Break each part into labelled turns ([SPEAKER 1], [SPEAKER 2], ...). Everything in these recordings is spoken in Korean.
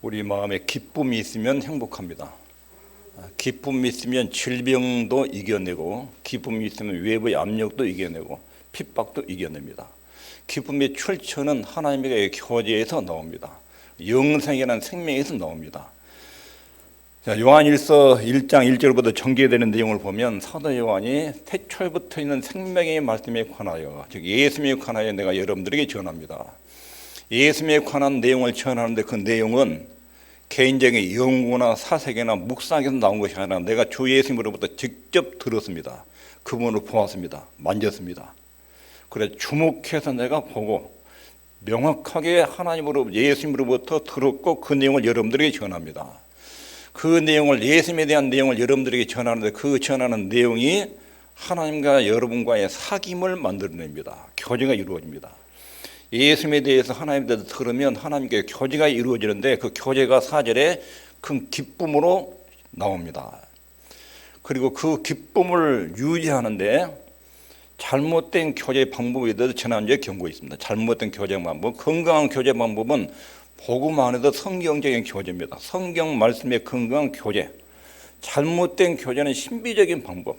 [SPEAKER 1] 우리 마음에 기쁨이 있으면 행복합니다. 기쁨이 있으면 질병도 이겨내고, 기쁨이 있으면 외부의 압력도 이겨내고, 핍박도 이겨냅니다. 기쁨의 출처는 하나님의 교제에서 나옵니다. 영생이라는 생명에서 나옵니다. 자, 요한일서 1장 1절부터 전개되는 내용을 보면 사도 요한이 태초부터 있는 생명의 말씀에 관하여, 즉 예수님에 관하여 내가 여러분들에게 전합니다. 예수님에 관한 내용을 전하는데 그 내용은 개인적인 연구나 사색이나 묵상에서 나온 것이 아니라 내가 주 예수님으로부터 직접 들었습니다. 그분을 보았습니다. 만졌습니다. 그래서 주목해서 내가 보고 명확하게 하나님으로부터, 예수님으로부터 들었고 그 내용을 여러분들에게 전합니다. 그 내용을, 예수님에 대한 내용을 여러분들에게 전하는데 그 전하는 내용이 하나님과 여러분과의 사귐을 만들어냅니다. 교제가 이루어집니다. 예수님에 대해서 하나님에 대해서 들으면 하나님께 교제가 이루어지는데 그 교제가 4절에 큰 기쁨으로 나옵니다. 그리고 그 기쁨을 유지하는데 잘못된 교제 방법에 대해서 지난주에 경고했습니다. 잘못된 교제 방법, 건강한 교제 방법은 복음 안에서 성경적인 교제입니다. 성경 말씀의 건강한 교제. 잘못된 교제는 신비적인 방법,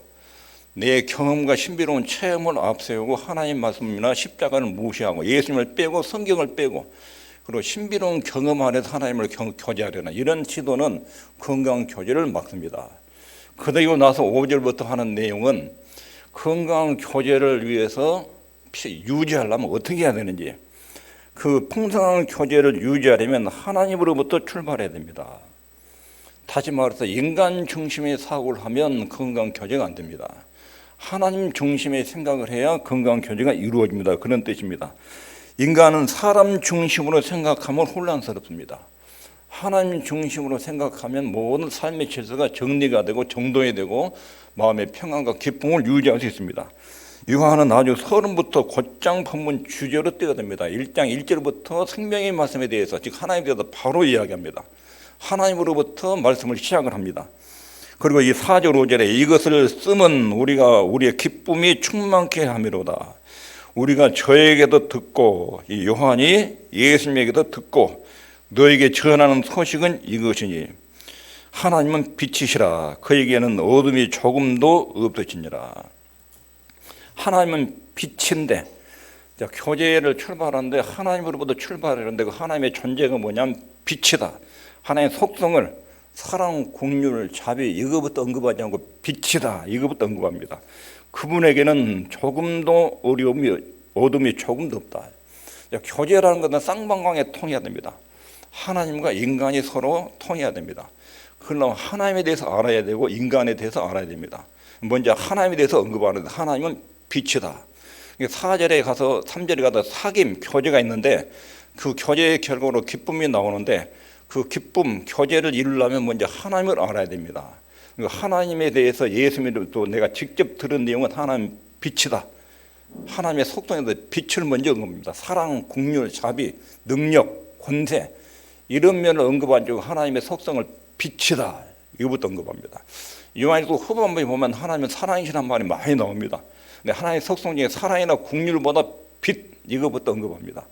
[SPEAKER 1] 내 경험과 신비로운 체험을 앞세우고 하나님 말씀이나 십자가를 무시하고 예수님을 빼고 성경을 빼고 그리고 신비로운 경험 안에서 하나님을 교제하려는 이런 시도는 건강한 교제를 막습니다. 그러고 나서 5절부터 하는 내용은 건강한 교제를 위해서 유지하려면 어떻게 해야 되는지, 그 풍성한 교제를 유지하려면 하나님으로부터 출발해야 됩니다. 다시 말해서 인간 중심의 사고를 하면 건강한 교제가 안 됩니다. 하나님 중심의 생각을 해야 건강한 교제가 이루어집니다. 그런 뜻입니다. 인간은 사람 중심으로 생각하면 혼란스럽습니다. 하나님 중심으로 생각하면 모든 삶의 질서가 정리가 되고 정돈이 되고 마음의 평안과 기쁨을 유지할 수 있습니다. 요한은 아주 서론부터 곧장 본문 주제로 뛰어듭니다. 1장 1절부터 생명의 말씀에 대해서, 즉 하나님에 대해서 바로 이야기합니다. 하나님으로부터 말씀을 시작을 합니다. 그리고 이 4절 5절에 이것을 쓰면 우리의 기쁨이 충만케 함이로다. 우리가 저에게도 듣고, 이 요한이 예수님에게도 듣고 너에게 전하는 소식은 이것이니 하나님은 빛이시라. 그에게는 어둠이 조금도 없으시니라. 하나님은 빛인데, 교제를 출발하는데 하나님으로부터 출발하는데 그 하나님의 존재가 뭐냐면 빛이다. 하나님의 속성을 사랑, 공률, 자비 이거부터 언급하지 않고 빛이다 이거부터 언급합니다. 그분에게는 조금도 어둠이 조금도 없다. 교제라는 것은 쌍방향에 통해야 됩니다. 하나님과 인간이 서로 통해야 됩니다. 그러면 하나님에 대해서 알아야 되고 인간에 대해서 알아야 됩니다. 먼저 하나님에 대해서 언급하는데 하나님은 빛이다. 4절에 가서 3절에 가서 사귐, 교제가 있는데 그 교제의 결과로 기쁨이 나오는데 그 기쁨, 교제를 이루려면 먼저 하나님을 알아야 됩니다. 하나님에 대해서 예수님도 내가 직접 들은 내용은 하나님 빛이다. 하나님의 속성에서 빛을 먼저 언급합니다. 사랑, 긍휼, 자비, 능력, 권세 이런 면을 언급한 즉 하나님의 속성을 빛이다. 이거부터 언급합니다. 요한일서 후반부에 보면 하나님은 사랑이시란 말이 많이 나옵니다. 근데 하나님의 속성 중에 사랑이나 긍휼보다 빛 이거부터 언급합니다.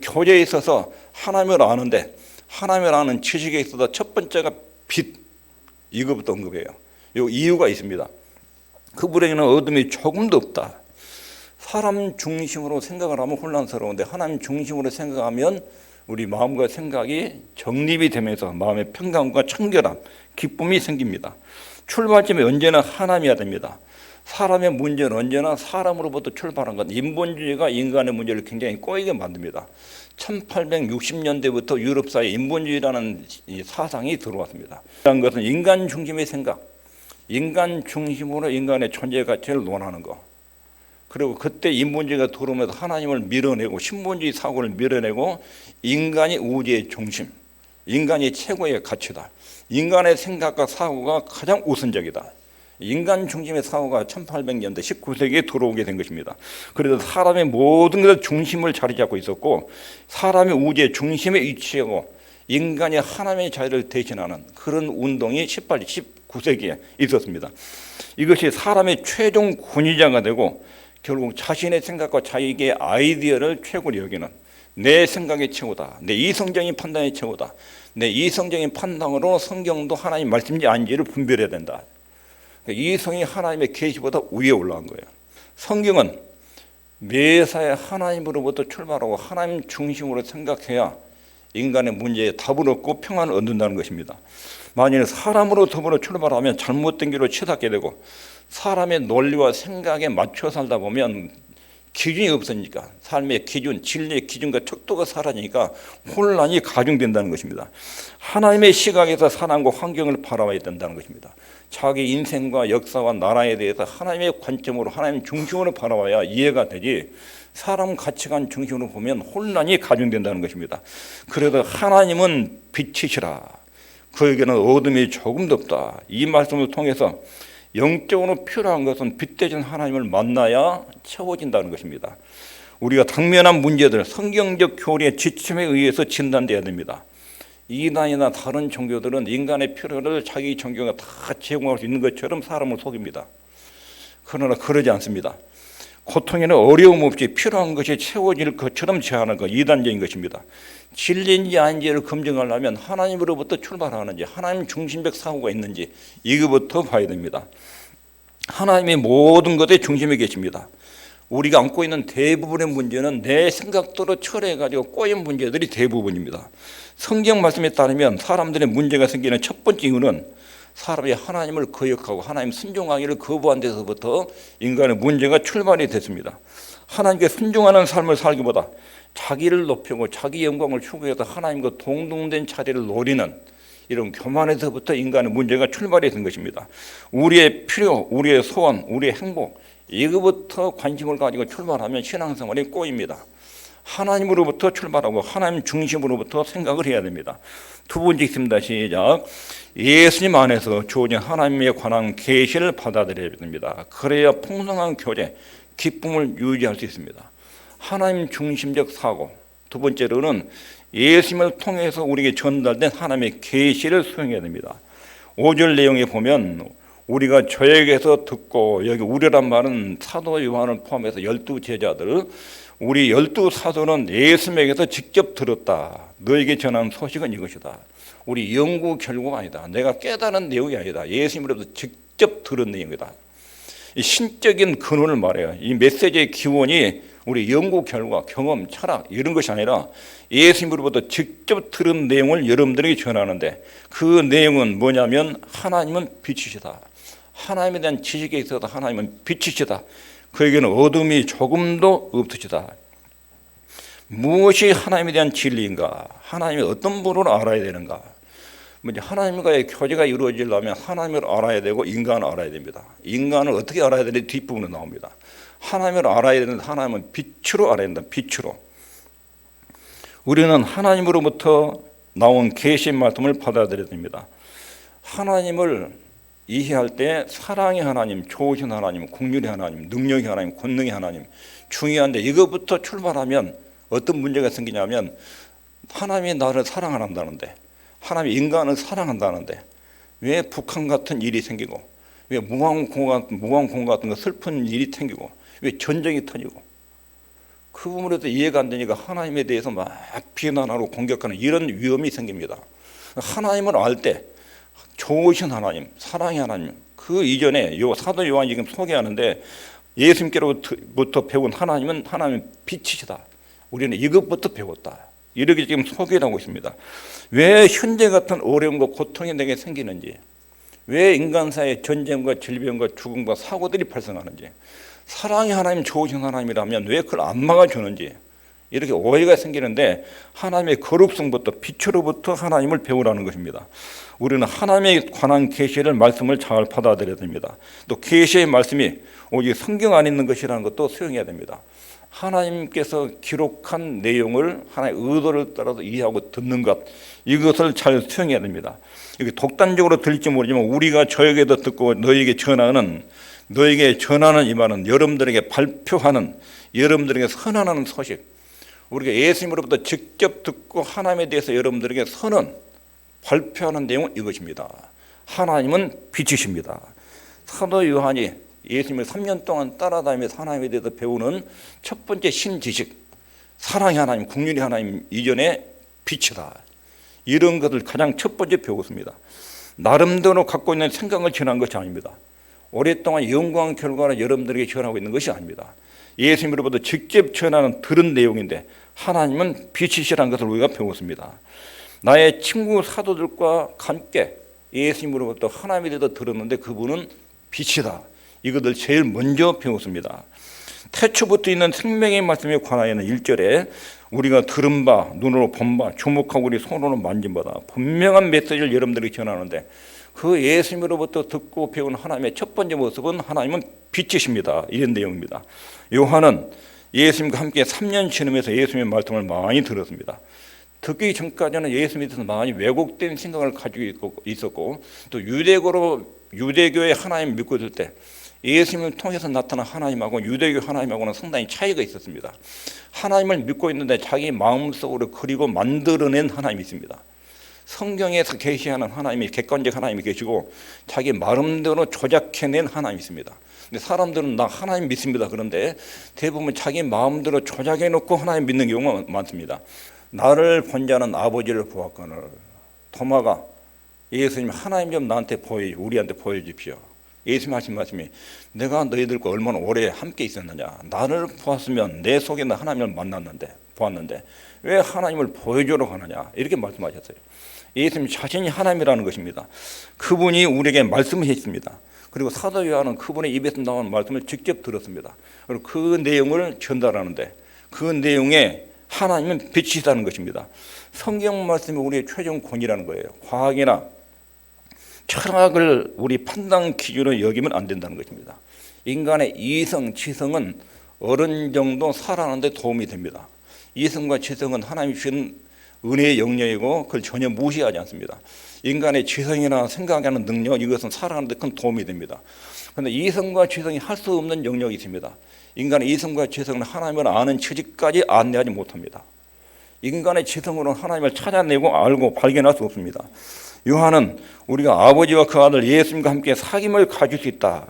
[SPEAKER 1] 교제에 있어서 하나님을 아는데 하나님을 아는 지식에 있어서 첫 번째가 빛 이거부터 언급해요. 이 이유가 있습니다. 그분에게는 어둠이 조금도 없다. 사람 중심으로 생각을 하면 혼란스러운데 하나님 중심으로 생각하면 우리 마음과 생각이 정립이 되면서 마음의 평강과 청결함, 기쁨이 생깁니다. 출발점이 언제나 하나님이어야 됩니다. 사람의 문제는 언제나 사람으로부터 출발한 것. 인본주의가 인간의 문제를 굉장히 꼬이게 만듭니다. 1860년대부터 유럽사회에 인본주의라는 사상이 들어왔습니다. 그런 것은 인간 중심의 생각, 인간 중심으로 인간의 존재 가치를 논하는 것. 그리고 그때 인본주의가 들어오면서 하나님을 밀어내고 신본주의 사고를 밀어내고 인간이 우주의 중심, 인간이 최고의 가치다. 인간의 생각과 사고가 가장 우선적이다. 인간 중심의 사고가 1800년대 19세기에 들어오게 된 것입니다. 그래서 사람의 모든 것을 중심을 자리 잡고 있었고 사람의 우주의 중심에 위치하고 인간이 하나님의 자유를 대신하는 그런 운동이 18, 19세기에 있었습니다. 이것이 사람의 최종 권위자가 되고 결국 자신의 생각과 자기의 아이디어를 최고로 여기는 내 생각이 최고다. 내 이성적인 판단이 최고다. 내 이성적인 판단으로 성경도 하나님 말씀인지 아닌지를 분별해야 된다. 이성이 하나님의 계시보다 위에 올라간 거예요. 성경은 매사에 하나님으로부터 출발하고 하나님 중심으로 생각해야 인간의 문제에 답을 얻고 평안을 얻는다는 것입니다. 만일 사람으로 더불어 출발하면 잘못된 길로 치닫게 되고 사람의 논리와 생각에 맞춰 살다 보면 기준이 없으니까 삶의 기준, 진리의 기준과 척도가 사라지니까 혼란이 가중된다는 것입니다. 하나님의 시각에서 사람과 환경을 바라봐야 된다는 것입니다. 자기 인생과 역사와 나라에 대해서 하나님의 관점으로 하나님 중심으로 바라봐야 이해가 되지 사람 가치관 중심으로 보면 혼란이 가중된다는 것입니다. 그래도 하나님은 빛이시라. 그에게는 어둠이 조금도 없다. 이 말씀을 통해서 영적으로 필요한 것은 빛 대신 하나님을 만나야 채워진다는 것입니다. 우리가 당면한 문제들, 성경적 교리의 지침에 의해서 진단돼야 됩니다. 이단이나 다른 종교들은 인간의 필요를 자기 종교가 다 제공할 수 있는 것처럼 사람을 속입니다. 그러나 그러지 않습니다. 고통에는 어려움 없이 필요한 것이 채워질 것처럼 제안하는 것, 이단적인 것입니다. 진리인지 아닌지를 검증하려면 하나님으로부터 출발하는지 하나님 중심적 사고가 있는지 이거부터 봐야 됩니다. 하나님이 모든 것의 중심에 계십니다. 우리가 안고 있는 대부분의 문제는 내 생각대로 철회해가지고 꼬인 문제들이 대부분입니다. 성경 말씀에 따르면 사람들의 문제가 생기는 첫 번째 이유는 사람이 하나님을 거역하고 하나님 순종하기를 거부한 데서부터 인간의 문제가 출발이 됐습니다. 하나님께 순종하는 삶을 살기보다 자기를 높이고 자기 영광을 추구해서 하나님과 동등된 자리를 노리는 이런 교만에서부터 인간의 문제가 출발이 된 것입니다. 우리의 필요, 우리의 소원, 우리의 행복 이거부터 관심을 가지고 출발하면 신앙생활이 꼬입니다. 하나님으로부터 출발하고 하나님 중심으로부터 생각을 해야 됩니다. 두 번째 있습니다. 시작. 예수님 안에서 주어진 하나님에 관한 계시를 받아들여야 됩니다. 그래야 풍성한 교제, 기쁨을 유지할 수 있습니다. 하나님 중심적 사고. 두 번째로는 예수님을 통해서 우리에게 전달된 하나님의 계시를 수용해야 됩니다. 5절 내용에 보면 우리가 저에게서 듣고, 여기 우리란 말은 사도 요한을 포함해서 12제자들, 우리 12사도는 예수님에게서 직접 들었다. 너에게 전한 소식은 이것이다. 우리 연구 결과가 아니다. 내가 깨달은 내용이 아니다. 예수님으로부터 직접 들은 내용이다. 이 신적인 근원을 말해요. 이 메시지의 기원이 우리 연구 결과, 경험, 철학 이런 것이 아니라 예수님으로부터 직접 들은 내용을 여러분들에게 전하는데 그 내용은 뭐냐면 하나님은 빛이시다. 하나님에 대한 지식에 있어서 하나님은 빛이시다. 그에게는 어둠이 조금도 없으시다. 무엇이 하나님에 대한 진리인가? 하나님이 어떤 분으로 알아야 되는가? 하나님과의 교제가 이루어지려면 하나님을 알아야 되고 인간을 알아야 됩니다. 인간을 어떻게 알아야 되는지 뒷부분에 나옵니다. 하나님을 알아야 되는데 하나님은 빛으로 알아야 된다. 빛으로. 우리는 하나님으로부터 나온 계시 말씀을 받아들여야 됩니다. 하나님을 이해할 때 사랑의 하나님, 좋으신 하나님, 긍휼의 하나님, 능력의 하나님, 권능의 하나님 중요한데 이것부터 출발하면 어떤 문제가 생기냐면 하나님이 나를 사랑한다는데 하나님이 인간을 사랑한다는데 왜 북한 같은 일이 생기고 왜 무항공 같은 거 슬픈 일이 생기고 왜 전쟁이 터지고 그 부분에서 이해가 안 되니까 하나님에 대해서 막 비난하고 공격하는 이런 위험이 생깁니다. 하나님을 알 때 좋으신 하나님, 사랑의 하나님 그 이전에 사도 요한이 지금 소개하는데 예수님께로부터 배운 하나님은 빛이시다. 우리는 이것부터 배웠다. 이렇게 지금 소개를 하고 있습니다. 왜 현재 같은 어려움과 고통이 내게 생기는지, 왜 인간사의 전쟁과 질병과 죽음과 사고들이 발생하는지, 사랑의 하나님, 좋으신 하나님이라면 왜 그걸 안 막아주는지 이렇게 오해가 생기는데 하나님의 거룩성부터 빛으로부터 하나님을 배우라는 것입니다. 우리는 하나님에 관한 계시를 말씀을 잘 받아들여야 됩니다. 또 계시의 말씀이 오직 성경 안에 있는 것이라는 것도 수용해야 됩니다. 하나님께서 기록한 내용을 하나님의 의도를 따라서 이해하고 듣는 것 이것을 잘 수용해야 됩니다. 이게 독단적으로 들릴지 모르지만 우리가 저에게도 듣고 너에게 전하는 이 말은 여러분들에게 발표하는 여러분들에게 선언하는 소식 우리가 예수님으로부터 직접 듣고 하나님에 대해서 여러분들에게 선언 발표하는 내용은 이것입니다. 하나님은 빛이십니다. 사도 요한이 예수님을 3년 동안 따라다니면서 하나님에 대해서 배우는 첫 번째 신지식 사랑의 하나님, 국률의 하나님 이전에 빛이다. 이런 것을 가장 첫 번째 배웠습니다. 나름대로 갖고 있는 생각을 전한 것이 아닙니다. 오랫동안 연구한 결과를 여러분들에게 전하고 있는 것이 아닙니다. 예수님으로부터 직접 전하는 들은 내용인데 하나님은 빛이시라는 것을 우리가 배웠습니다. 나의 친구 사도들과 함께 예수님으로부터 하나님에 대해서 들었는데 그분은 빛이다. 이것을 제일 먼저 배웠습니다. 태초부터 있는 생명의 말씀에 관하여는 1절에 우리가 들은 바, 눈으로 본 바, 주목하고 우리 손으로 만진 바다. 분명한 메시지를 여러분들에게 전하는데 그 예수님으로부터 듣고 배운 하나님의 첫 번째 모습은 하나님은 빛이십니다. 이런 내용입니다. 요한은 예수님과 함께 3년 지내면서 예수님의 말씀을 많이 들었습니다. 듣기 전까지는 예수님에 대해서 많이 왜곡된 생각을 가지고 있었고 또 유대교의 하나님을 믿고 있을 때 예수님을 통해서 나타난 하나님하고 유대교 하나님하고는 상당히 차이가 있었습니다. 하나님을 믿고 있는데 자기 마음속으로 그리고 만들어낸 하나님이 있습니다. 성경에서 계시하는 하나님이 객관적 하나님이 계시고 자기 마음대로 조작해낸 하나님이 있습니다. 근데 사람들은 나 하나님 믿습니다. 그런데 대부분 자기 마음대로 조작해놓고 하나님 믿는 경우가 많습니다. 나를 본 자는 아버지를 보았거늘. 도마가 예수님 하나님 좀 나한테 우리한테 보여주십시오. 예수님 하신 말씀이 내가 너희들과 얼마나 오래 함께 있었느냐. 나를 보았으면 내 속에 있는 하나님을 보았는데 왜 하나님을 보여주려고 하느냐. 이렇게 말씀하셨어요. 예수님 자신이 하나님이라는 것입니다. 그분이 우리에게 말씀하셨습니다. 그리고 사도 요한은 그분의 입에서 나온 말씀을 직접 들었습니다. 그리고 그 내용을 전달하는데 그 내용에 하나님은 빛이시다는 것입니다. 성경 말씀이 우리의 최종 권위라는 거예요. 과학이나 철학을 우리 판단 기준으로 여기면 안 된다는 것입니다. 인간의 이성, 지성은 어느 정도 살아가는데 도움이 됩니다. 이성과 지성은 하나님이 주신 은혜의 영역이고 그걸 전혀 무시하지 않습니다. 인간의 지성이나 생각하는 능력, 이것은 살아가는 데 큰 도움이 됩니다. 그런데 이성과 지성이 할 수 없는 영역이 있습니다. 인간의 이성과 지성은 하나님을 아는 처지까지 안내하지 못합니다. 인간의 지성으로는 하나님을 찾아내고 알고 발견할 수 없습니다. 요한은 우리가 아버지와 그 아들 예수님과 함께 사귐을 가질 수 있다.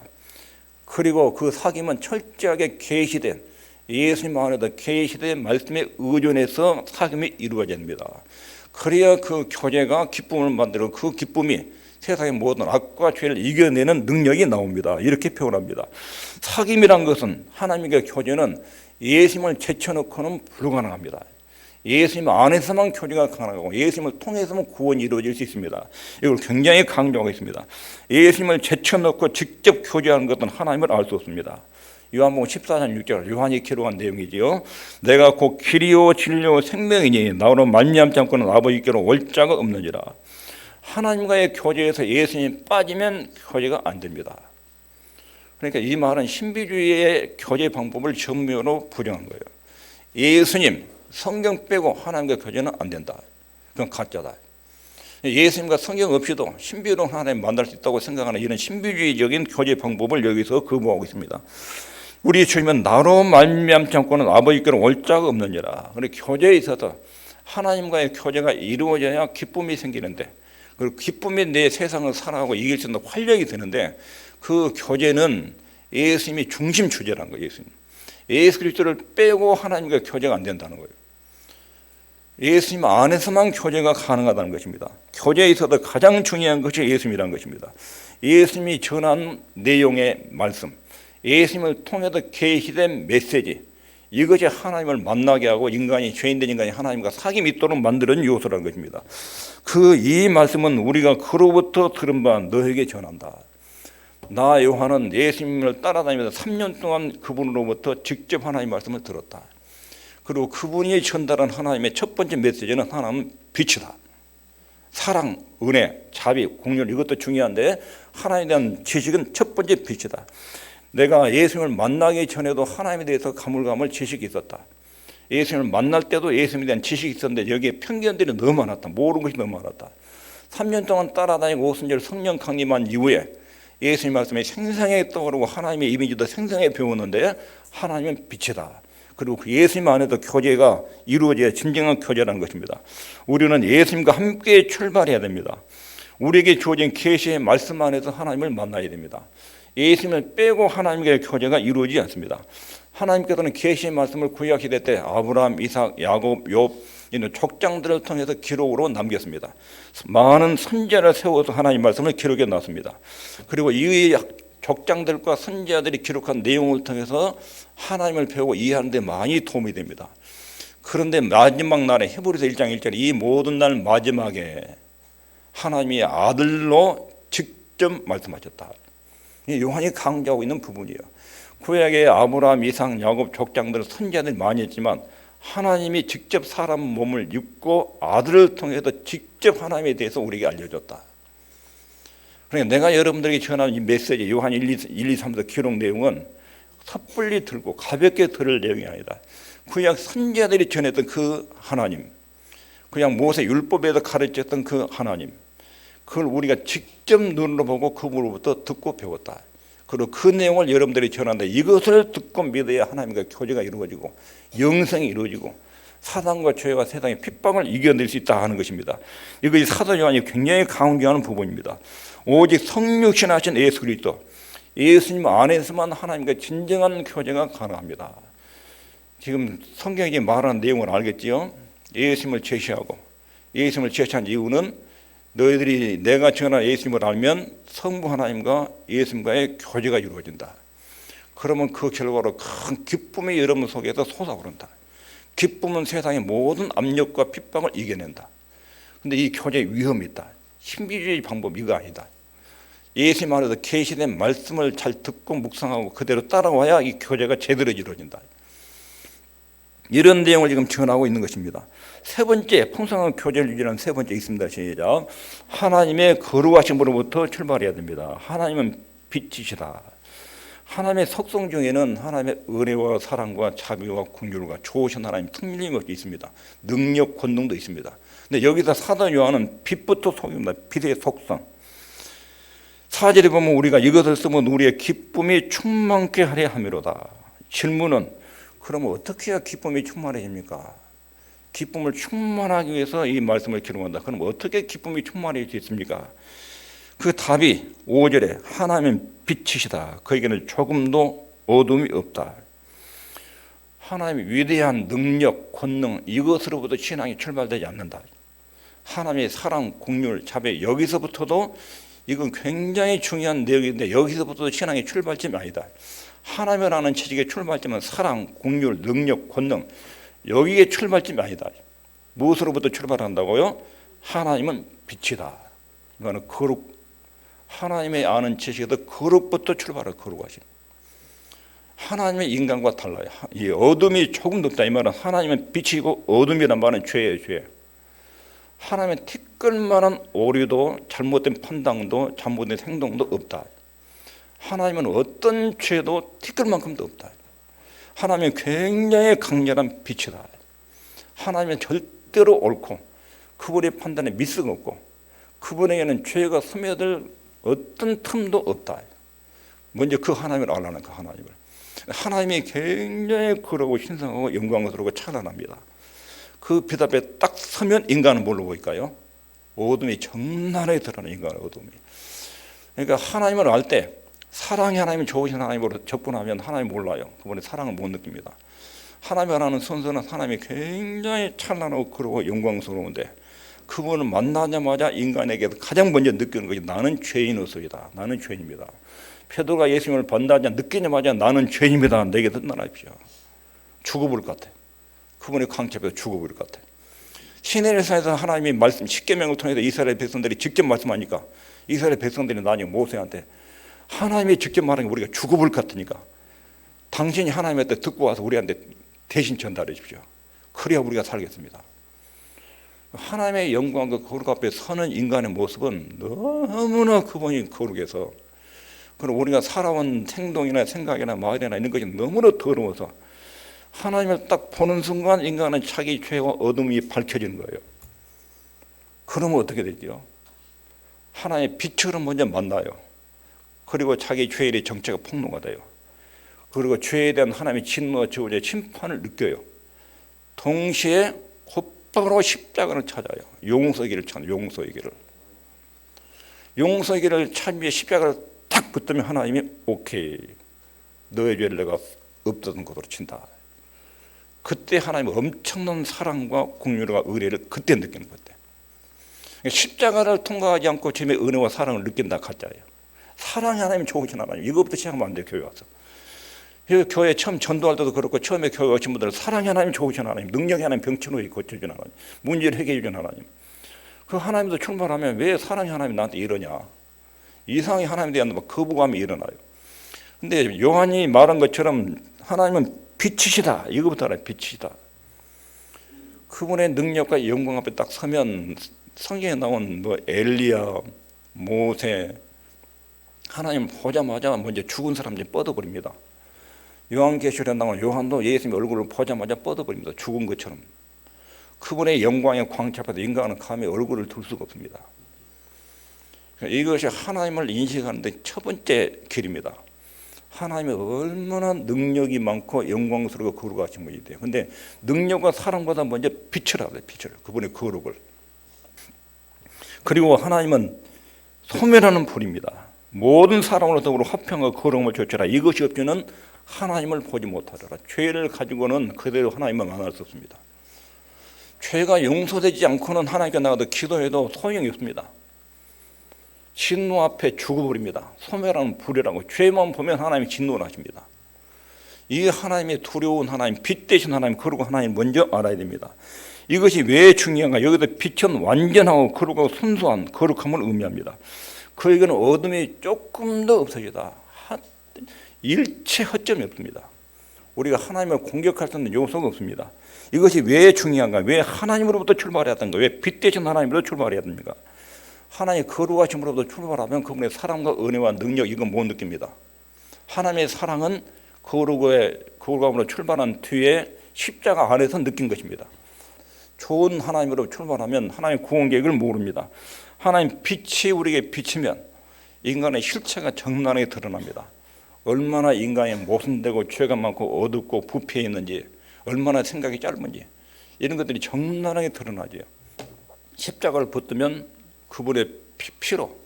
[SPEAKER 1] 그리고 그 사귐은 철저하게 계시된 예수님 안에도 계시된 말씀에 의존해서 사귐이 이루어져야 됩니다. 그래야 그 교제가 기쁨을 만들고 그 기쁨이 세상의 모든 악과 죄를 이겨내는 능력이 나옵니다. 이렇게 표현합니다. 사귐이란 것은 하나님과 교제는 예수님을 제쳐놓고는 불가능합니다. 예수님 안에서만 교제가 가능하고 예수님을 통해서만 구원이 이루어질 수 있습니다. 이걸 굉장히 강조하고 있습니다. 예수님을 제쳐놓고 직접 교제하는 것은 하나님을 알 수 없습니다. 요한복음 14장 6절 요한이 기록한 내용이지요. 내가 곧 길이요 진리요 생명이니 나로 말미암지 않고는 아버지께로 올 자가 없느니라. 하나님과의 교제에서 예수님이 빠지면 교제가 안 됩니다. 그러니까 이 말은 신비주의의 교제 방법을 전면으로 부정한 거예요. 예수님, 성경 빼고 하나님과 교제는 안 된다. 그건 가짜다. 예수님과 성경 없이도 신비로운 하나님 만날 수 있다고 생각하는 이런 신비주의적인 교제 방법을 여기서 거부하고 있습니다. 우리 주님은 나로 말미암지 않고는 아버지께로 올 자가 없느니라. 그리고 교제에 있어서 하나님과의 교제가 이루어져야 기쁨이 생기는데 그리고 기쁨이 내 세상을 살아가고 이길 수 있는 활력이 되는데 그 교제는 예수님이 중심 주제라는 거예요. 예수 그리스도를 빼고 하나님과 교제가 안 된다는 거예요. 예수님 안에서만 교제가 가능하다는 것입니다. 교제에 있어서 가장 중요한 것이 예수님이라는 것입니다. 예수님이 전한 내용의 말씀, 예수님을 통해서 계시된 메시지, 이것이 하나님을 만나게 하고 인간이 죄인된 인간이 하나님과 사귐이 있도록 만드는 요소라는 것입니다. 이 말씀은 우리가 그로부터 들은 바 너에게 전한다. 나 요한은 예수님을 따라다니면서 3년 동안 그분으로부터 직접 하나님의 말씀을 들었다. 그리고 그분이 전달한 하나님의 첫 번째 메시지는 하나님은 빛이다. 사랑, 은혜, 자비, 공률 이것도 중요한데 하나님에 대한 지식은 첫 번째 빛이다. 내가 예수님을 만나기 전에도 하나님에 대해서 가물가물 지식이 있었다. 예수님을 만날 때도 예수님에 대한 지식이 있었는데 여기에 편견들이 너무 많았다. 모르는 것이 너무 많았다. 3년 동안 따라다니고 오순절 성령 강림한 이후에 예수님 말씀이 생생하게 떠오르고 하나님의 이미지도 생생하게 배우는데 하나님은 빛이다. 그리고 그 예수님 안에도 교제가 이루어져야 진정한 교제라는 것입니다. 우리는 예수님과 함께 출발해야 됩니다. 우리에게 주어진 계시의 말씀 안에서 하나님을 만나야 됩니다. 예수님을 빼고 하나님과의 교제가 이루어지지 않습니다. 하나님께서는 계시의 말씀을 구약 시대 때 아브라함, 이삭, 야곱, 욥 이런 족장들을 통해서 기록으로 남겼습니다. 많은 선지자를 세워서 하나님 말씀을 기록해 놨습니다. 그리고 이 족장들과 선지자들이 기록한 내용을 통해서 하나님을 배우고 이해하는 데 많이 도움이 됩니다. 그런데 마지막 날에 히브리서 1장 1절에 이 모든 날 마지막에 하나님이 아들로 직접 말씀하셨다. 요한이 강조하고 있는 부분이에요. 구약의 아브라함, 이삭, 야곱 족장들 선지자들이 많이 했지만 하나님이 직접 사람 몸을 입고 아들을 통해서 직접 하나님에 대해서 우리에게 알려줬다. 그러니까 내가 여러분들에게 전하는 이 메시지 요한 1, 2, 3서 기록 내용은 섣불리 들고 가볍게 들을 내용이 아니다. 구약 선지자들이 전했던 그 하나님, 그냥 모세 율법에서 가르쳤던 그 하나님, 그걸 우리가 직접 눈으로 보고 그분으로부터 듣고 배웠다. 그리고 그 내용을 여러분들이 전한다. 이것을 듣고 믿어야 하나님과 교제가 이루어지고 영생이 이루어지고 사단과 죄와 세상의 핍박을 이겨낼 수 있다 하는 것입니다. 이것이 사도 요한이 굉장히 강조하는 부분입니다. 오직 성육신하신 예수 그리스도, 예수님 안에서만 하나님과 진정한 교제가 가능합니다. 지금 성경이 말하는 내용을 알겠지요? 예수님을 제시하고 예수님을 제시한 이유는 너희들이 내가 전한 예수님을 알면 성부 하나님과 예수님과의 교제가 이루어진다. 그러면 그 결과로 큰 기쁨이 여러분 속에서 솟아오른다. 기쁨은 세상의 모든 압력과 핍박을 이겨낸다. 그런데 이 교제의 위험이 있다. 신비주의 방법 이거 아니다. 예수님 안에서 계시된 말씀을 잘 듣고 묵상하고 그대로 따라와야 이 교제가 제대로 이루어진다. 이런 내용을 지금 전하고 있는 것입니다. 세 번째, 풍성한 교제를 유지하는 세 번째 있습니다. 시작. 하나님의 거룩하심으로부터 출발해야 됩니다. 하나님은 빛이시다. 하나님의 속성 중에는 하나님의 은혜와 사랑과 자비와 긍휼과 좋으신 하나님 틀림이 없이 있습니다. 능력, 권능도 있습니다. 근데 여기서 사도 요한은 빛부터 속입니다. 빛의 속성. 4절에 보면 우리가 이것을 쓰면 우리의 기쁨이 충만케 하려 함이로다. 질문은 그러면 어떻게 해야 기쁨이 충만해집니까? 기쁨을 충만하기 위해서 이 말씀을 기록한다. 그럼 어떻게 기쁨이 충만해질 수 있습니까? 그 답이 5절에 하나님은 빛이시다. 그에게는 조금도 어둠이 없다. 하나님의 위대한 능력, 권능 이것으로부터 신앙이 출발되지 않는다. 하나님의 사랑, 긍휼, 자비 여기서부터도 이건 굉장히 중요한 내용인데 여기서부터도 신앙의 출발점이 아니다. 하나님을 아는 지식의 출발점은 사랑, 긍휼, 능력, 권능 여기에 출발점이 아니다. 무엇으로부터 출발한다고요? 하나님은 빛이다. 이거는 거룩. 하나님의 아는 지식에서 거룩부터 출발할 거룩하심. 하나님의 인간과 달라요. 이 어둠이 조금 높다 이 말은 하나님은 빛이고 어둠이란 말은 죄예요, 죄. 하나님의 티끌만한 오류도 잘못된 판단도 잘못된 행동도 없다. 하나님은 어떤 죄도 티끌만큼도 없다. 하나님은 굉장히 강렬한 빛이다. 하나님은 절대로 옳고 그분의 판단에 미스가 없고 그분에게는 죄가 스며들 어떤 틈도 없다. 먼저 그 하나님을 알라는 그 하나님을. 하나님이 굉장히 거룩하고 신성하고 영광스럽고 찬란합니다. 그 빛 앞에 딱 서면 인간은 뭘로 보일까요? 어둠이 적나라하게 드러나는 인간의 어둠이. 그러니까 하나님을 알 때 사랑이 하나님이 좋으신 하나님으로 접근하면 하나님 몰라요. 그분의 사랑을 못 느낍니다. 하나님을 아는 순서는 하나님이 굉장히 찬란하고 그러고 영광스러운데 그분을 만나자마자 인간에게 가장 먼저 느끼는 것이 나는 죄인으로서이다. 나는 죄인입니다. 베드로가 예수님을 본다자 느끼자마자 나는 죄인입니다. 내게 떠나십시오. 죽어버릴 것 같아. 그분의 광채에서 죽어버릴 것 같아. 시내에서 하나님이 말씀 십계명을 통해서 이스라엘 백성들이 직접 말씀하니까 이스라엘 백성들이 나중에 모세한테 하나님이 직접 말하는 게 우리가 죽어버릴 것 같으니까 당신이 하나님한테 듣고 와서 우리한테 대신 전달해 주십시오. 그래야 우리가 살겠습니다. 하나님의 영광과 거룩 앞에 서는 인간의 모습은 너무나 그분이 거룩해서 그리고 우리가 살아온 행동이나 생각이나 말이나 이런 것이 너무나 더러워서 하나님을 딱 보는 순간 인간은 자기 죄와 어둠이 밝혀지는 거예요. 그러면 어떻게 되죠? 하나님의 빛으로 먼저 만나요. 그리고 자기 죄에 대해 정체가 폭로가 돼요. 그리고 죄에 대한 하나님의 진노와 저주의 심판을 느껴요. 동시에 곧바로 십자가를 찾아요. 용서의 길을 찾아요. 용서의 길을. 용서의 길을 찾기 위해 십자가를 탁 붙들면 하나님이 오케이. 너의 죄를 내가 없었던 것으로 친다. 그때 하나님의 엄청난 사랑과 긍휼과 의뢰를 그때 느끼는 것 같아요. 십자가를 통과하지 않고 주님의 은혜와 사랑을 느낀다 가짜예요. 사랑이 하나님 좋으신 하나님, 이것부터 시작하면 안 돼요. 교회 와서 교회 처음 전도할 때도 그렇고 처음에 교회 오신 분들은 사랑이 하나님 좋으신 하나님, 능력이 하나님, 병치료에 고쳐주신 하나님, 문제를 해결해 주신 하나님, 그 하나님도 출발하면 왜 사랑이 하나님 나한테 이러냐, 이상이 하나님에 대한 거부감이 일어나요. 근데 요한이 말한 것처럼 하나님은 빛이시다. 이거부터 알아요. 빛이시다. 그분의 능력과 영광 앞에 딱 서면 성경에 나온 엘리야, 모세, 하나님 보자마자 먼저 죽은 사람들이 뻗어버립니다. 요한계시록에 나온 요한도 예수님의 얼굴을 보자마자 뻗어버립니다. 죽은 것처럼. 그분의 영광의 광채 앞에서 인간은 감히 얼굴을 둘 수가 없습니다. 이것이 하나님을 인식하는 데 첫 번째 길입니다. 하나님이 얼마나 능력이 많고 영광스럽고 거룩하신 분이 돼요. 근데 능력과 사랑보다 먼저 빛을 알아요. 빛을, 그분의 거룩을. 그리고 하나님은 소멸하는 불입니다. 모든 사람으로 더불어 화평과 거룩함을 조치하라. 이것이 없이는 하나님을 보지 못하리라. 죄를 가지고는 그대로 하나님을 만날 수 없습니다. 죄가 용서되지 않고는 하나님께 나가도 기도해도 소용이 없습니다. 진노 앞에 죽어버립니다. 소멸하는 불이라고. 죄만 보면 하나님이 진노를 하십니다. 이 하나님의 두려운 하나님, 빛 대신 하나님, 거룩한 하나님 먼저 알아야 됩니다. 이것이 왜 중요한가? 여기서 빛은 완전하고 거룩하고 순수한 거룩함을 의미합니다. 그에게는 어둠이 조금 더 없어지다. 일체 허점이 없습니다. 우리가 하나님을 공격할 수 있는 요소가 없습니다. 이것이 왜 중요한가? 왜 하나님으로부터 출발해야 하던가? 왜 빛 대신 하나님으로부터 출발해야 됩니까? 하나님의 거룩하심으로부터 출발하면 그분의 사랑과 은혜와 능력, 이건 못 느낍니다. 하나님의 사랑은 거룩함으로 출발한 뒤에 십자가 안에서 느낀 것입니다. 좋은 하나님으로 출발하면 하나님의 구원 계획을 모릅니다. 하나님 빛이 우리에게 비치면 인간의 실체가 적나라하게 드러납니다. 얼마나 인간이 모순되고 죄가 많고 어둡고 부패해 있는지, 얼마나 생각이 짧은지, 이런 것들이 적나라하게 드러나죠. 십자가를 붙들면 그분의 피로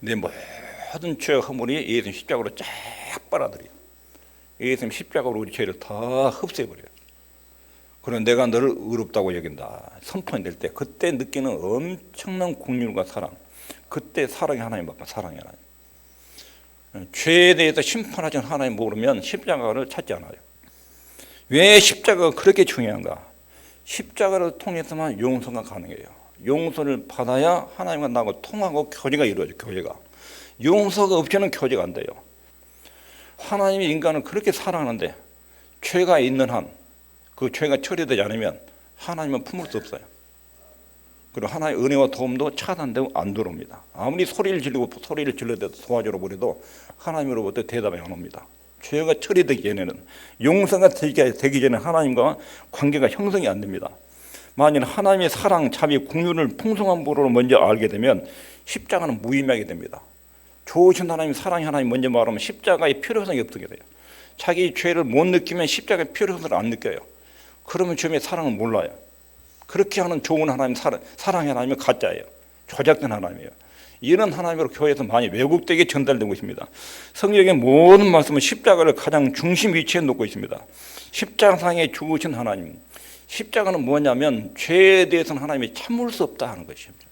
[SPEAKER 1] 내 모든 죄와 허물이 예수님 십자가로 쫙 빨아들여요. 예수님 십자가로 우리 죄를 다 흡수해버려요. 그럼 내가 너를 의롭다고 여긴다 선포될 때, 그때 느끼는 엄청난 긍휼과 사랑, 그때 사랑의 하나님 받고 사랑의 하나님. 죄에 대해서 심판하신 하나님 모르면 십자가를 찾지 않아요. 왜 십자가가 그렇게 중요한가? 십자가를 통해서만 용서가 가능해요. 용서를 받아야 하나님과 나하고 통하고 교제가 이루어져요. 교제가. 용서가 없이는 교제가 안 돼요. 하나님이 인간을 그렇게 사랑하는데 죄가 있는 한, 그 죄가 처리되지 않으면 하나님은 품을 수 없어요. 그리고 하나님의 은혜와 도움도 차단되고 안 들어옵니다. 아무리 소리를 질러대도 도와주러 버려도 하나님으로부터 대답이 안 옵니다. 죄가 처리되기 전에는, 용서가 되기 전에 하나님과 관계가 형성이 안 됩니다. 만일 하나님의 사랑, 자비, 긍휼을 풍성한 부로 먼저 알게 되면 십자가는 무의미하게 됩니다. 좋으신 하나님, 사랑의 하나님 먼저 말하면 십자가의 필요성이 없게 돼요. 자기 죄를 못 느끼면 십자가의 필요성을 안 느껴요. 그러면 주님의 사랑을 몰라요. 그렇게 하는 좋은 하나님, 사랑의 하나님은 가짜예요. 조작된 하나님이에요. 이런 하나님으로 교회에서 많이 왜곡되게 전달되고 있습니다. 성경의 모든 말씀은 십자가를 가장 중심 위치에 놓고 있습니다. 십자가상에 죽으신 하나님, 십자가는 뭐냐면 죄에 대해서는 하나님이 참을 수 없다 하는 것입니다.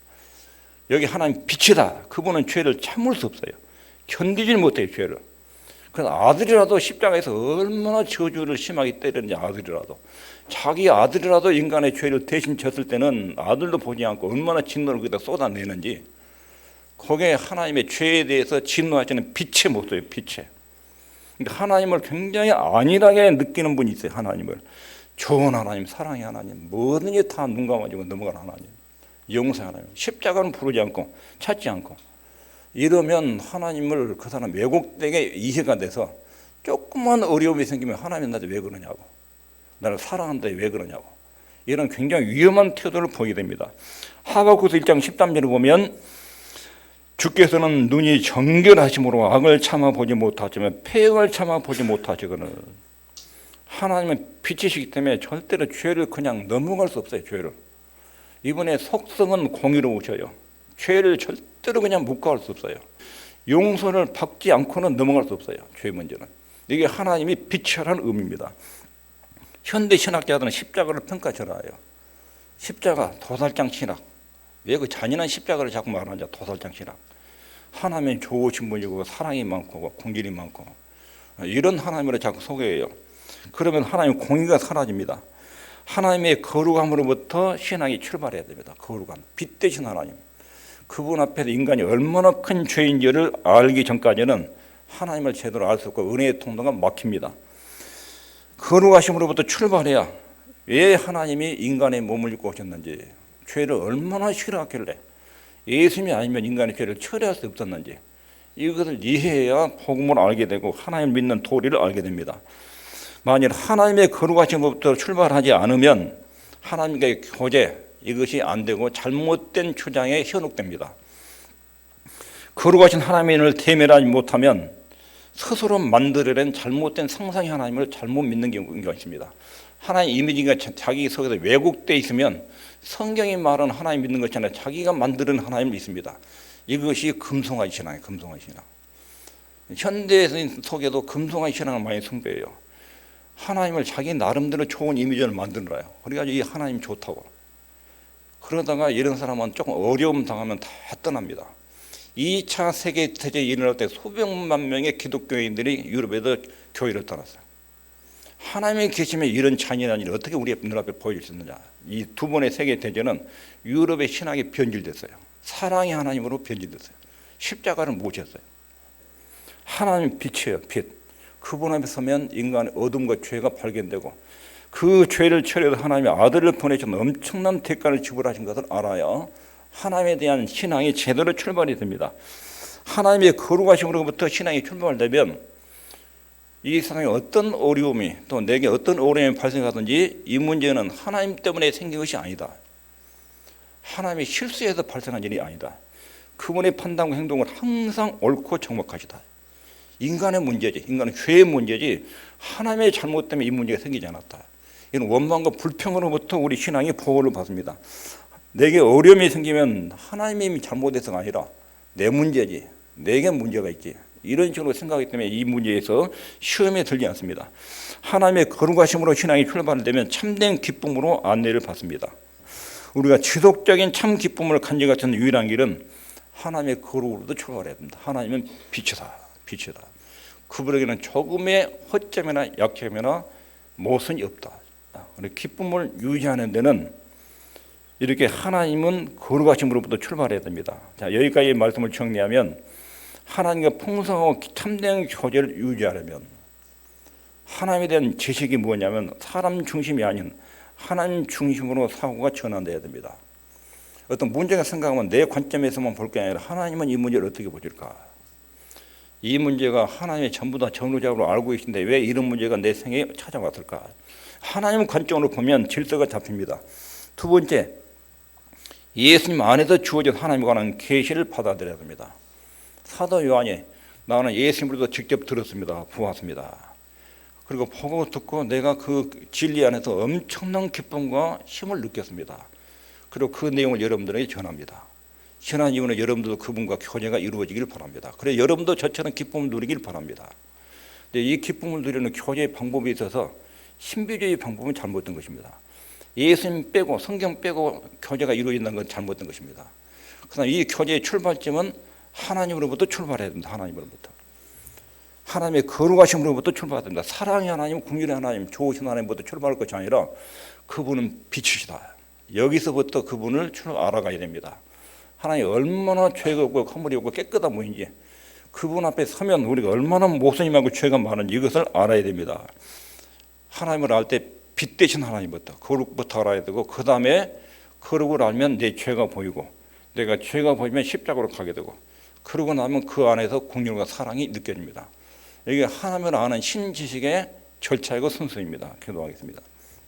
[SPEAKER 1] 여기 하나님 빛이다. 그분은 죄를 참을 수 없어요. 견디질 못해요, 죄를. 그래서 아들이라도 십자가에서 얼마나 저주를 심하게 때렸는지, 아들이라도 자기 아들이라도 인간의 죄를 대신 졌을 때는 아들도 보지 않고 얼마나 진노를 거기다 쏟아내는지, 거기에 하나님의 죄에 대해서 진노하시는 빛의 모습이에요. 빛의. 하나님을 굉장히 안일하게 느끼는 분이 있어요. 하나님을 좋은 하나님, 사랑의 하나님, 뭐든지 다 눈 감아주고 넘어가는 하나님, 용서의 하나님, 십자가는 부르지 않고 찾지 않고, 이러면 하나님을 그 사람 왜곡되게 이해가 돼서 조금만 어려움이 생기면 하나님 나한테 왜 그러냐고, 나를 사랑한다 왜 그러냐고, 이런 굉장히 위험한 태도를 보이게 됩니다. 하박국서 1장 13절을 보면 주께서는 눈이 정결하심으로 악을 참아보지 못하지만 폐역을 참아보지 못하시거늘. 하나님은 빛이시기 때문에 절대로 죄를 그냥 넘어갈 수 없어요. 죄를. 이분의 속성은 공의로우셔요. 죄를 절대로 그냥 묵과할 수 없어요. 용서를 받지 않고는 넘어갈 수 없어요. 죄 문제는. 이게 하나님이 빛이라는 의미입니다. 현대 신학자들은 십자가를 평가절하해요. 십자가, 도살장 신학. 왜 그 잔인한 십자가를 자꾸 말하냐, 도살장 신학. 하나님은 좋으신 분이고 사랑이 많고 공길이 많고 이런 하나님으로 자꾸 소개해요. 그러면 하나님 공의가 사라집니다. 하나님의 거룩함으로부터 신앙이 출발해야 됩니다. 거룩함, 빛 되신 하나님. 그분 앞에서 인간이 얼마나 큰 죄인지를 알기 전까지는 하나님을 제대로 알 수 없고 은혜의 통로가 막힙니다. 거룩하심으로부터 출발해야 왜 하나님이 인간의 몸을 입고 오셨는지, 죄를 얼마나 싫어하길래 예수님이 아니면 인간의 죄를 처리할 수 없었는지, 이것을 이해해야 복음을 알게 되고 하나님을 믿는 도리를 알게 됩니다. 만일 하나님의 거룩하심으로부터 출발하지 않으면 하나님과의 교제, 이것이 안 되고 잘못된 주장에 현혹됩니다. 거룩하신 하나님을 대면하지 못하면 스스로 만들어낸 잘못된 상상의 하나님을 잘못 믿는 경우가 있습니다. 하나님 이미지가 자기 속에서 왜곡되어 있으면 성경이 말하는 하나님 믿는 것이 아니라 자기가 만드는 하나님을 믿습니다. 이것이 금송아지 신앙이에요. 금송아지 신앙. 현대 속에도 금송아지 신앙을 많이 숭배해요. 하나님을 자기 나름대로 좋은 이미지를 만들어요. 그래가지고 이 하나님 좋다고. 그러다가 이런 사람은 조금 어려움 당하면 다 떠납니다. 2차 세계대전이 일어날 때 수백만 명의 기독교인들이 유럽에서 교회를 떠났어요. 하나님이 계시면 이런 잔인한 일이 어떻게 우리 눈앞에 보일 수 있느냐. 이 두 번의 세계대전은 유럽의 신학이 변질됐어요. 사랑의 하나님으로 변질됐어요. 십자가를 모셨어요. 하나님 빛이에요. 빛. 그분 앞에 서면 인간의 어둠과 죄가 발견되고 그 죄를 처리해서 하나님의 아들을 보내셔서 엄청난 대가를 지불하신 것을 알아야 하나님에 대한 신앙이 제대로 출발이 됩니다. 하나님의 거룩하심으로부터 신앙이 출발되면 이 세상에 어떤 어려움이 또 내게 어떤 어려움이 발생하든지 이 문제는 하나님 때문에 생긴 것이 아니다. 하나님이 실수해서 발생한 일이 아니다. 그분의 판단과 행동은 항상 옳고 정확하시다. 인간의 문제지, 인간의 죄의 문제지 하나님의 잘못 때문에 이 문제가 생기지 않았다. 이런 원망과 불평으로부터 우리 신앙이 보호를 받습니다. 내게 어려움이 생기면 하나님이 잘못해서가 아니라 내 문제지, 내게 문제가 있지, 이런 식으로 생각하기 때문에 이 문제에서 시험에 들지 않습니다. 하나님의 거룩하심으로 신앙이 출발되면 참된 기쁨으로 안내를 받습니다. 우리가 지속적인 참 기쁨을 간직할 수 있는 유일한 길은 하나님의 거룩으로도 출발해야 됩니다. 하나님은 빛이다, 빛이다. 그분에게는 조금의 허점이나 약점이나 모순이 없다. 우리 기쁨을 유지하는 데는 이렇게 하나님은 거룩하심으로부터 출발해야 됩니다. 자, 여기까지 말씀을 정리하면 하나님과 풍성하고 참된 교제를 유지하려면 하나님에 대한 지식이 뭐냐면 사람 중심이 아닌 하나님 중심으로 사고가 전환돼야 됩니다. 어떤 문제가 생각하면 내 관점에서만 볼 게 아니라 하나님은 이 문제를 어떻게 보실까? 이 문제가 하나님이 전부 다 전후적으로 알고 계신데 왜 이런 문제가 내 생에 찾아왔을까? 하나님 관점으로 보면 질서가 잡힙니다. 두 번째, 예수님 안에서 주어진 하나님에 관한 계시를 받아들여야 됩니다. 사도 요한이 나는 예수님으로도 직접 들었습니다. 보았습니다. 그리고 보고 듣고 내가 그 진리 안에서 엄청난 기쁨과 힘을 느꼈습니다. 그리고 그 내용을 여러분들에게 전합니다. 지난 이후에 여러분들도 그분과 교제가 이루어지길 바랍니다. 그래서 여러분도 저처럼 기쁨을 누리길 바랍니다. 근데 이 기쁨을 누리는 교제의 방법에 있어서 신비주의 방법은 잘못된 것입니다. 예수님 빼고 성경 빼고 교제가 이루어진다는 건 잘못된 것입니다. 그러나 이 교제의 출발점은 하나님으로부터 출발해야 됩니다. 하나님으로부터. 하나님의 거룩하심으로부터 출발해야 됩니다. 사랑의 하나님, 긍휼의 하나님, 좋으신 하나님부터 출발할 것이 아니라 그분은 빛이시다. 여기서부터 그분을 알아가야 됩니다. 하나님 얼마나 죄가 없고 허물이 없고 깨끗한 분인지 그분 앞에 서면 우리가 얼마나 모순이 많고 죄가 많은지 이것을 알아야 됩니다. 하나님을 알 때 빛 대신 하나님부터 거룩부터 알아야 되고 그 다음에 거룩을 알면 내 죄가 보이고 내가 죄가 보이면 십자가로 가게 되고 그러고 나면 그 안에서 긍휼과 사랑이 느껴집니다. 이게 하나님을 아는 신지식의 절차이고 순서입니다. 기도하겠습니다.